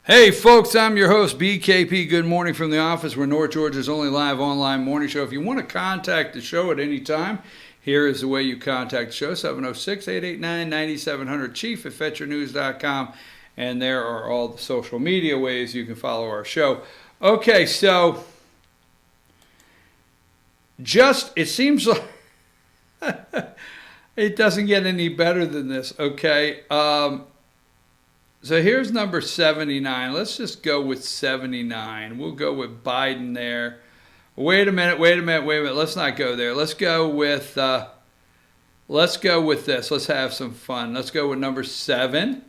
Hey folks, I'm your host BKP. Good morning from the office. We're North Georgia's only live online morning show. If you want to contact the show at any time, here is the way you contact the show: 706-889-9700, chief at FetcherNews.com, and there are all the social media ways you can follow our show. Okay, so it seems like it doesn't get any better than this. Okay. So here's number 79. Let's just go with 79. We'll go with Biden there. Wait a minute. Let's not go there. Let's go with this. Let's have some fun. Let's go with number 7.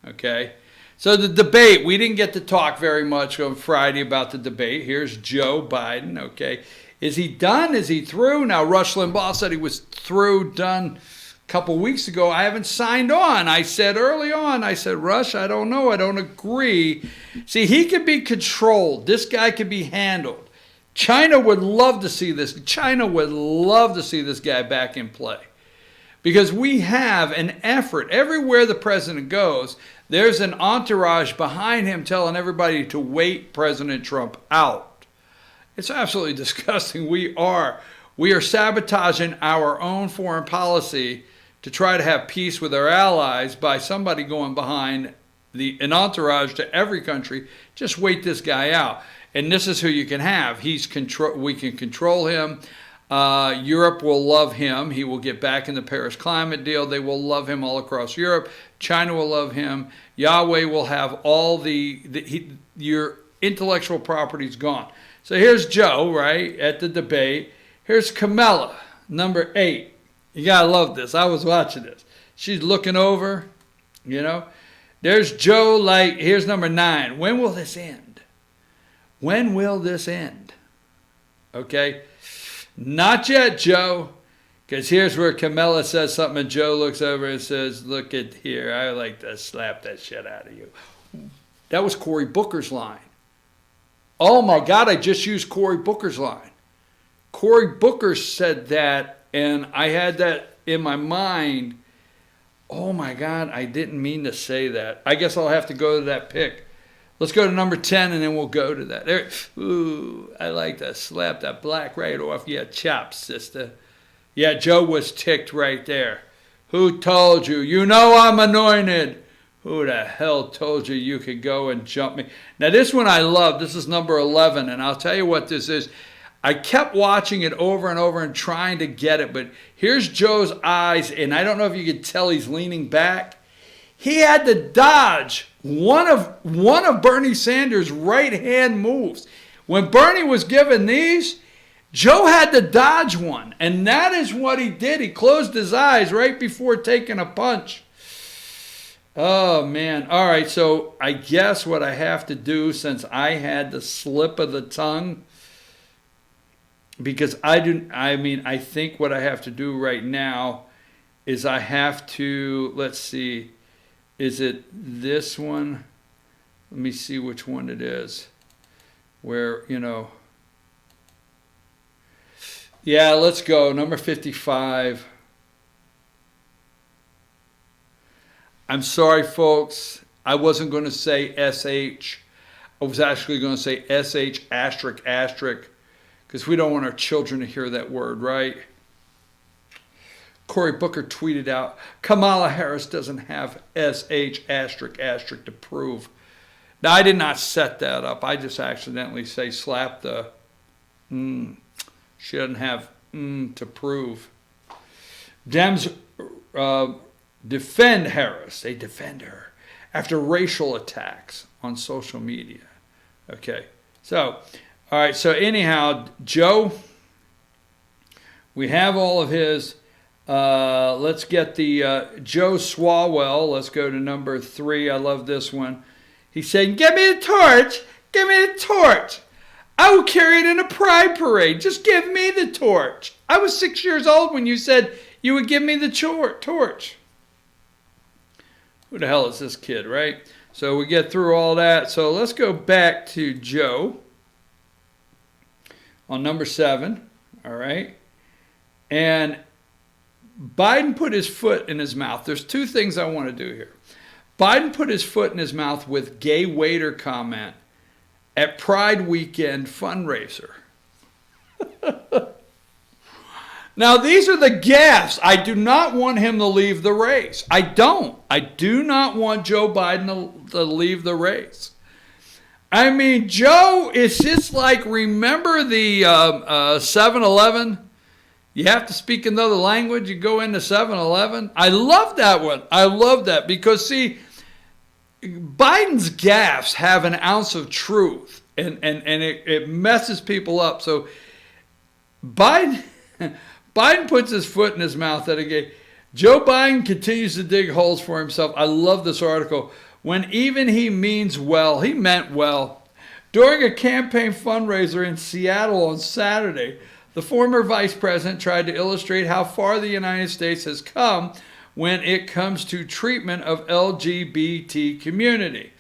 Okay. So the debate, we didn't get to talk very much on Friday about the debate. Here's Joe Biden. Okay. Is he done? Is he through? Now, Rush Limbaugh said he was through, done. Couple weeks ago, I haven't signed on. I said early on, Rush, I don't know. I don't agree. See, he can be controlled. This guy can be handled. China would love to see this. China would love to see this guy back in play. Because we have an effort. Everywhere the president goes, there's an entourage behind him telling everybody to wait President Trump out. It's absolutely disgusting. We are sabotaging our own foreign policy to try to have peace with our allies by somebody going behind an entourage to every country. Just wait this guy out. And this is who you can have. We can control him. Europe will love him. He will get back in the Paris climate deal. They will love him all across Europe. China will love him. Yahweh will have all your intellectual properties gone. So here's Joe, right, at the debate. Here's Kamala, number 8. You got to love this. I was watching this. She's looking over, There's Joe, here's number 9. When will this end? When will this end? Okay? Not yet, Joe. Because here's where Kamala says something and Joe looks over and says, look at here. I like to slap that shit out of you. That was Cory Booker's line. Oh my God, I just used Cory Booker's line. Cory Booker said that, and I had that in my mind. Oh my God, I didn't mean to say that. I guess I'll have to go to that pick. Let's go to number 10, and then we'll go to that. There. Ooh, I like to slap that black right off your chops, sister. Yeah, Joe was ticked right there. Who told you? You know I'm anointed. Who the hell told you could go and jump me? Now, this one I love. This is number 11, and I'll tell you what this is. I kept watching it over and over and trying to get it, but here's Joe's eyes, and I don't know if you could tell he's leaning back. He had to dodge one of Bernie Sanders' right-hand moves. When Bernie was given these, Joe had to dodge one, and that is what he did. He closed his eyes right before taking a punch. Oh, man. All right, so I guess what I have to do, since I had the slip of the tongue, because I think what I have to do right now is I have to, let's see, is it this one? Let me see which one it is. Where, yeah, let's go. Number 55. I'm sorry, folks. I wasn't going to say SH. I was actually going to say SH asterisk asterisk, because we don't want our children to hear that word, right? Cory Booker tweeted out, Kamala Harris doesn't have SH asterisk asterisk to prove. Now, I did not set that up. I just accidentally slap the She doesn't have to prove. Dems defend Harris. They defend her after racial attacks on social media. Okay, so... all right, so anyhow, Joe, we have all of his. Let's get the Joe Swalwell. Let's go to number 3. I love this one. He said, give me the torch. Give me the torch. I will carry it in a pride parade. Just give me the torch. I was 6 years old when you said you would give me the torch. Who the hell is this kid, right? So we get through all that. So let's go back to Joe. On number 7, all right? And Biden put his foot in his mouth. There's 2 things I want to do here. Biden put his foot in his mouth with gay waiter comment at Pride Weekend fundraiser. Now, these are the gaffes. I do not want him to leave the race. I don't. I do not want Joe Biden to leave the race. I mean, Joe, it's just like, remember the 7-Eleven? You have to speak another language. You go into 7-Eleven. I love that one. I love that because, see, Biden's gaffes have an ounce of truth, and it messes people up. So Biden puts his foot in his mouth at a gay. Joe Biden continues to dig holes for himself. I love this article. When even he means well, he meant well. During a campaign fundraiser in Seattle on Saturday, the former vice president tried to illustrate how far the United States has come when it comes to treatment of LGBT community.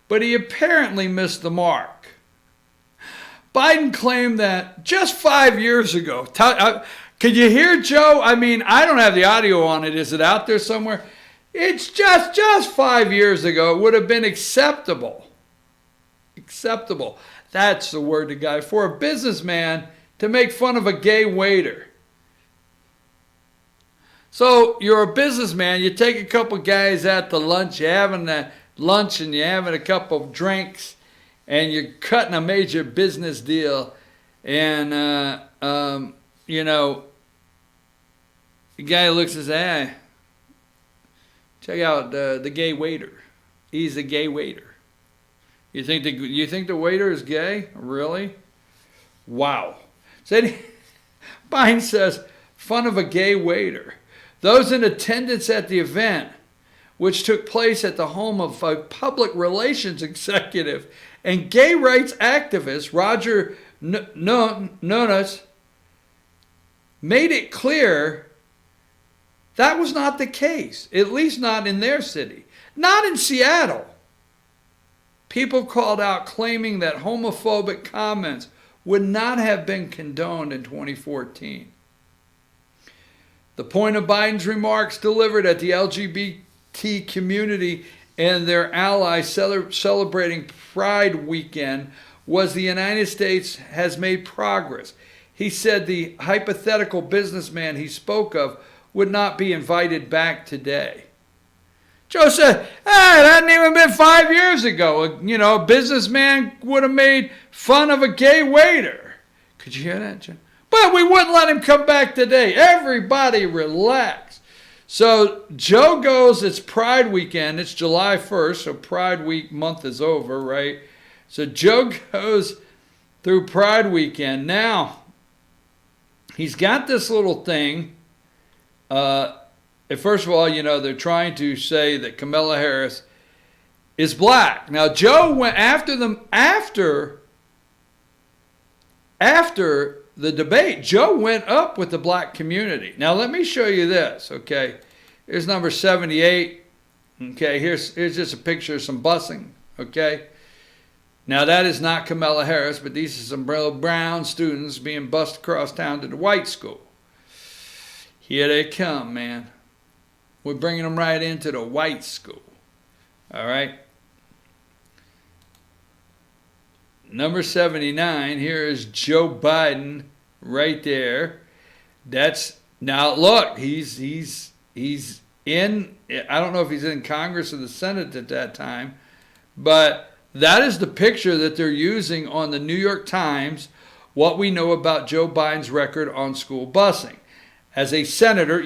But he apparently missed the mark. Biden claimed that just 5 years ago, could you hear Joe? I mean, I don't have the audio on it. Is it out there somewhere? It's just 5 years ago. It would have been acceptable. Acceptable. That's the word, the guy. For a businessman to make fun of a gay waiter. So you're a businessman. You take a couple guys out to lunch. You're having a lunch and you're having a couple of drinks. And you're cutting a major business deal. And, you know, the guy looks and says, hey, check out the gay waiter. He's a gay waiter. You think the waiter is gay? Really? Wow. So Biden says, fun of a gay waiter. Those in attendance at the event, which took place at the home of a public relations executive and gay rights activist, Roger Nunes, made it clear that was not the case, at least not in their city, not in Seattle. People called out claiming that homophobic comments would not have been condoned in 2014. The point of Biden's remarks delivered at the LGBT community and their allies celebrating Pride Weekend was the United States has made progress. He said the hypothetical businessman he spoke of would not be invited back today. Joe said, hey, that hadn't even been 5 years ago. You know, a businessman would have made fun of a gay waiter. Could you hear that, Joe? But we wouldn't let him come back today. Everybody relax. So Joe goes, it's Pride Weekend. It's July 1st, so Pride Week month is over, right? So Joe goes through Pride Weekend. Now, he's got this little thing. First of all, you know, they're trying to say that Kamala Harris is black. Now, Joe went after the debate, Joe went up with the black community. Now, let me show you this, okay? Here's number 78. Okay, here's just a picture of some busing, okay? Now, that is not Kamala Harris, but these are some brown students being bused across town to the white school. Here they come, man. We're bringing them right into the white school. All right. Number 79, here is Joe Biden right there. That's, now look, he's in, I don't know if he's in Congress or the Senate at that time, but that is the picture that they're using on the New York Times, what we know about Joe Biden's record on school busing. As a senator,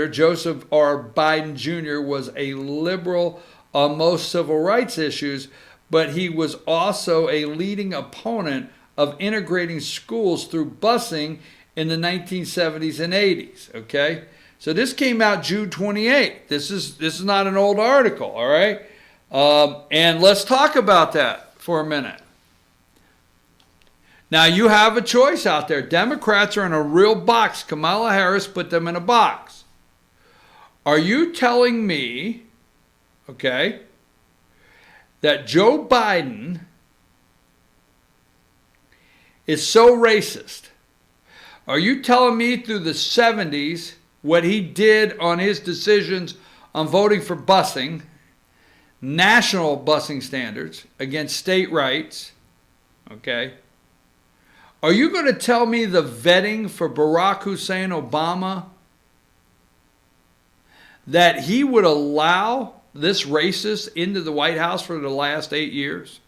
Joseph R. Biden Jr. was a liberal on most civil rights issues, but he was also a leading opponent of integrating schools through busing in the 1970s and 80s, okay? So this came out June 28th. This is not an old article, all right? And let's talk about that for a minute. Now, you have a choice out there. Democrats are in a real box. Kamala Harris put them in a box. Are you telling me, okay, that Joe Biden is so racist? Are you telling me through the 70s what he did on his decisions on voting for busing, national busing standards, against state rights, okay? Are you going to tell me the vetting for Barack Hussein Obama, that he would allow this racist into the White House for the last 8 years?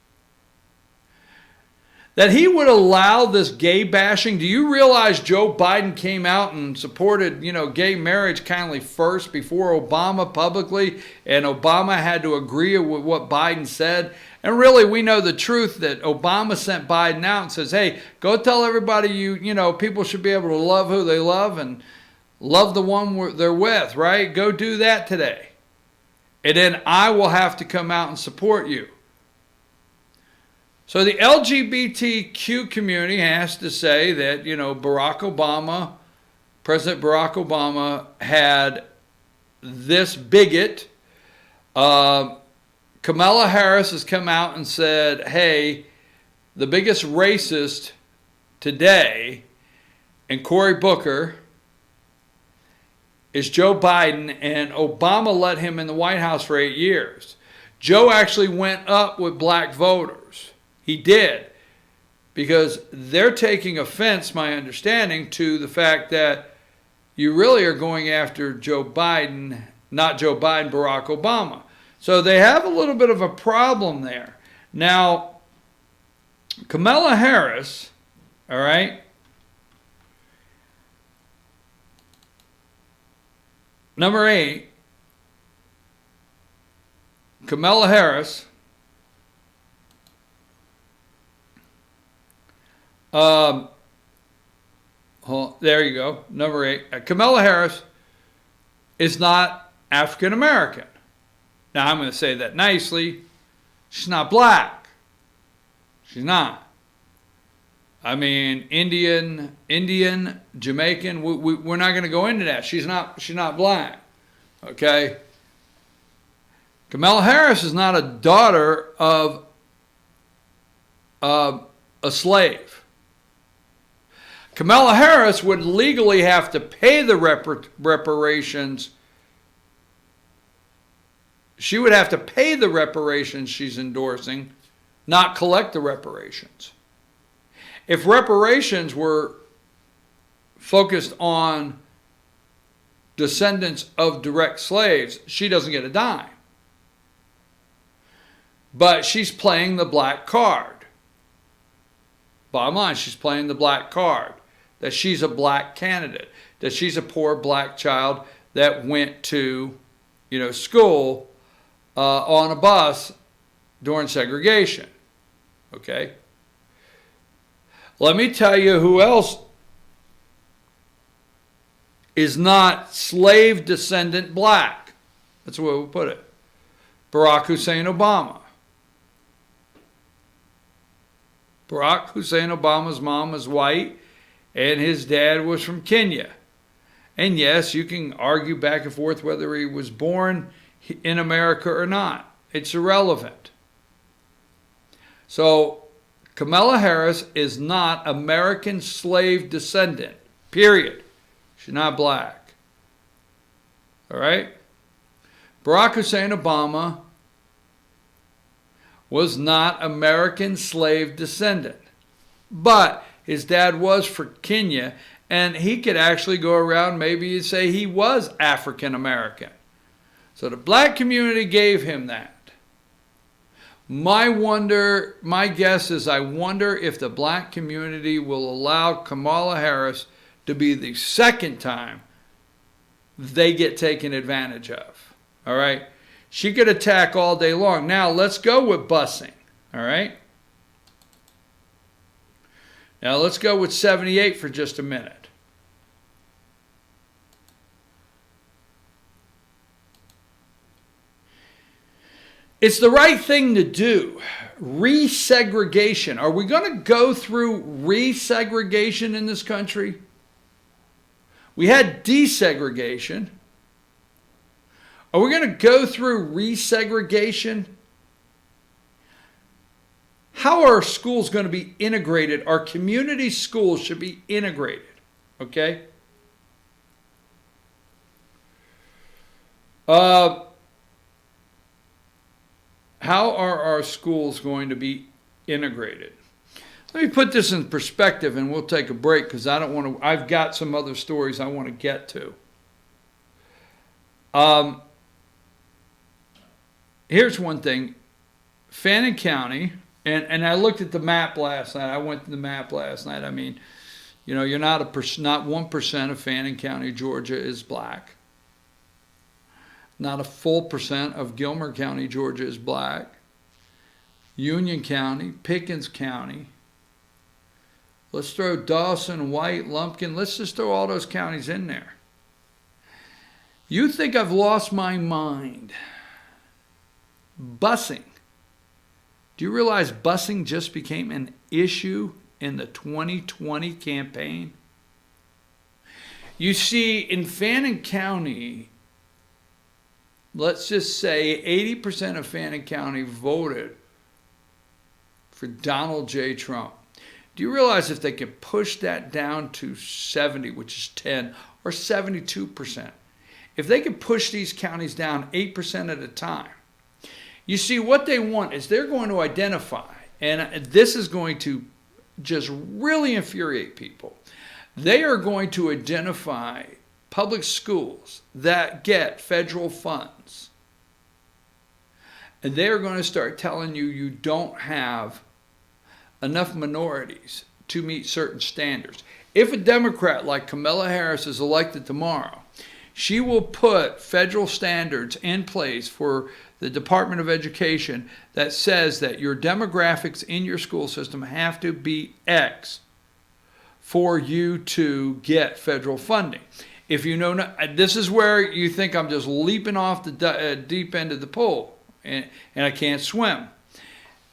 That he would allow this gay bashing? Do you realize Joe Biden came out and supported, gay marriage kindly first before Obama publicly, and Obama had to agree with what Biden said? And really, we know the truth that Obama sent Biden out and says, hey, go tell everybody people should be able to love who they love and love the one they're with, right? Go do that today. And then I will have to come out and support you. So the LGBTQ community has to say that, President Barack Obama had this bigot. Kamala Harris has come out and said, hey, the biggest racist today, and Cory Booker, is Joe Biden, and Obama let him in the White House for 8 years. Joe actually went up with black voters. He did, because they're taking offense, my understanding, to the fact that you really are going after Joe Biden, not Joe Biden, Barack Obama. So they have a little bit of a problem there. Now, Kamala Harris, all right, number 8, Kamala Harris, there you go, number 8. Kamala Harris is not African American. Now, I'm going to say that nicely. She's not black. She's not. I mean, Indian, Jamaican. We're not going to go into that. She's not black. Okay. Kamala Harris is not a daughter of a slave. Kamala Harris would legally have to pay the reparations. She would have to pay the reparations she's endorsing, not collect the reparations. If reparations were focused on descendants of direct slaves, she doesn't get a dime. But she's playing the black card. Bottom line, she's playing the black card. That she's a black candidate. That she's a poor black child that went to, school on a bus during segregation. Okay? Let me tell you who else is not slave descendant black. That's the way we'll put it. Barack Hussein Obama. Barack Hussein Obama's mom is white, and his dad was from Kenya. And yes, you can argue back and forth whether he was born in America or not. It's irrelevant. So, Kamala Harris is not American slave descendant, period. She's not black. All right? Barack Hussein Obama was not American slave descendant. But his dad was from Kenya, and he could actually go around, maybe you'd say he was African American. So the black community gave him that. My guess is I wonder if the black community will allow Kamala Harris to be the second time they get taken advantage of. All right? She could attack all day long. Now, let's go with busing. All right? Now, let's go with 78 for just a minute. It's the right thing to do. Resegregation. Are we going to go through resegregation in this country? We had desegregation. Are we going to go through resegregation? How are our schools going to be integrated? Our community schools should be integrated. Okay? How are our schools going to be integrated? Let me put this in perspective, and we'll take a break because I don't want to. I've got some other stories I want to get to. Here's one thing. Fannin County, and I looked at the map last night. I went to the map last night. I mean, you're not 1% of Fannin County, Georgia is black. Not a full percent of Gilmer County, Georgia is black. Union County, Pickens County. Let's throw Dawson, White, Lumpkin. Let's just throw all those counties in there. You think I've lost my mind? Busing. Do you realize busing just became an issue in the 2020 campaign? You see, in Fannin County, let's just say 80% of Fannin County voted for Donald J. Trump. Do you realize if they could push that down to 70, which is 10, or 72%, if they could push these counties down 8% at a time, you see what they want is they're going to identify, and this is going to just really infuriate people. They are going to identify public schools that get federal funds, and they're going to start telling you don't have enough minorities to meet certain standards. If a Democrat like Kamala Harris is elected tomorrow, she will put federal standards in place for the Department of Education that says that your demographics in your school system have to be X for you to get federal funding. If you know, this is where you think I'm just leaping off the deep end of the pool and I can't swim.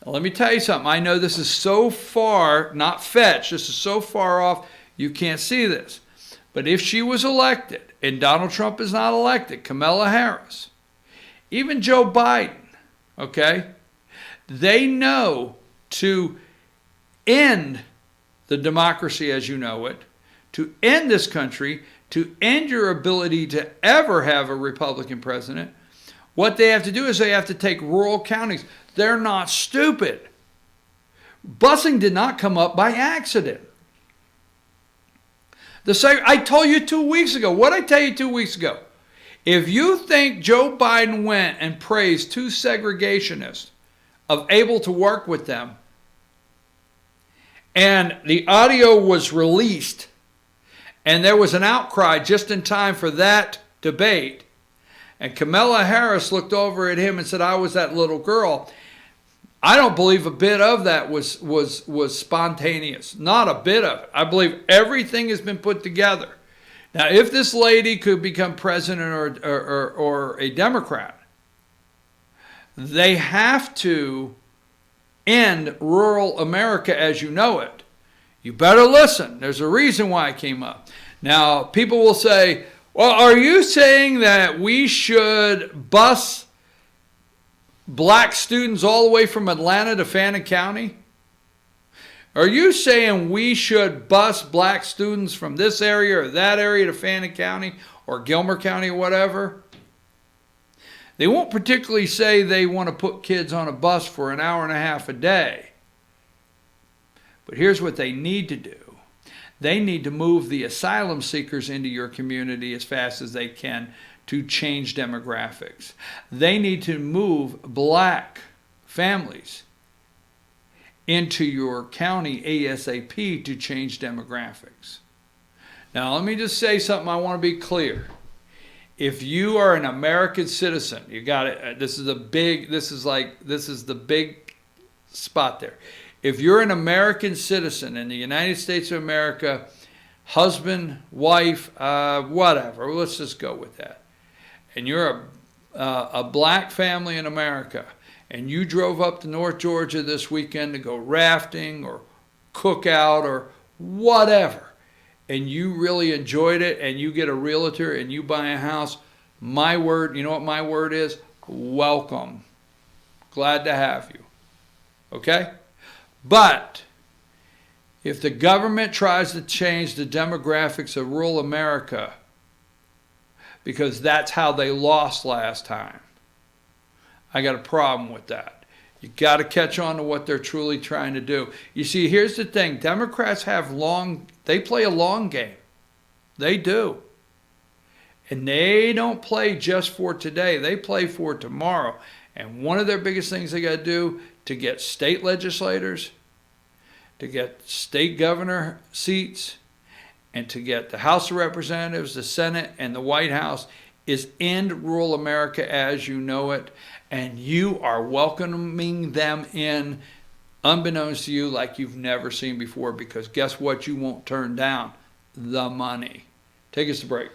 Let me tell you something. I know this is so far, not fetched, this is so far off you can't see this. But if she was elected, and Donald Trump is not elected, Kamala Harris, even Joe Biden, okay, they know to end the democracy as you know it, to end this country, to end your ability to ever have a Republican president, what they have to do is they have to take rural counties. They're not stupid. Busing did not come up by accident. I told you 2 weeks ago. What did I tell you 2 weeks ago? If you think Joe Biden went and praised two segregationists of able to work with them, and the audio was released, and there was an outcry just in time for that debate, and Kamala Harris looked over at him and said, I was that little girl. I don't believe a bit of that was spontaneous. Not a bit of it. I believe everything has been put together. Now, if this lady could become president or a Democrat, they have to end rural America as you know it. You better listen. There's a reason why it came up. Now, people will say, well, are you saying that we should bus black students all the way from Atlanta to Fannin County? Are you saying we should bus black students from this area or that area to Fannin County or Gilmer County or whatever? They won't particularly say they want to put kids on a bus for an hour and a half a day. But here's what they need to do. They need to move the asylum seekers into your community as fast as they can to change demographics. They need to move black families into your county ASAP to change demographics. Now, let me just say something I want to be clear. If you are an American citizen, you got it. This is the big spot there. If you're an American citizen in the United States of America, husband, wife, whatever, let's just go with that, and you're a black family in America, and you drove up to North Georgia this weekend to go rafting or cookout or whatever, and you really enjoyed it, and you get a realtor and you buy a house, my word, you know what my word is? Welcome. Glad to have you. Okay? But if the government tries to change the demographics of rural America, because that's how they lost last time, I got a problem with that. You got to catch on to what they're truly trying to do. You see, here's the thing. Democrats they play a long game. They do. And they don't play just for today. They play for tomorrow. And one of their biggest things they got to do to get state legislators, to get state governor seats, and to get the House of Representatives, the Senate, and the White House is end rural America as you know it. And you are welcoming them in, unbeknownst to you, like you've never seen before. Because guess what? You won't turn down the money. Take us to break.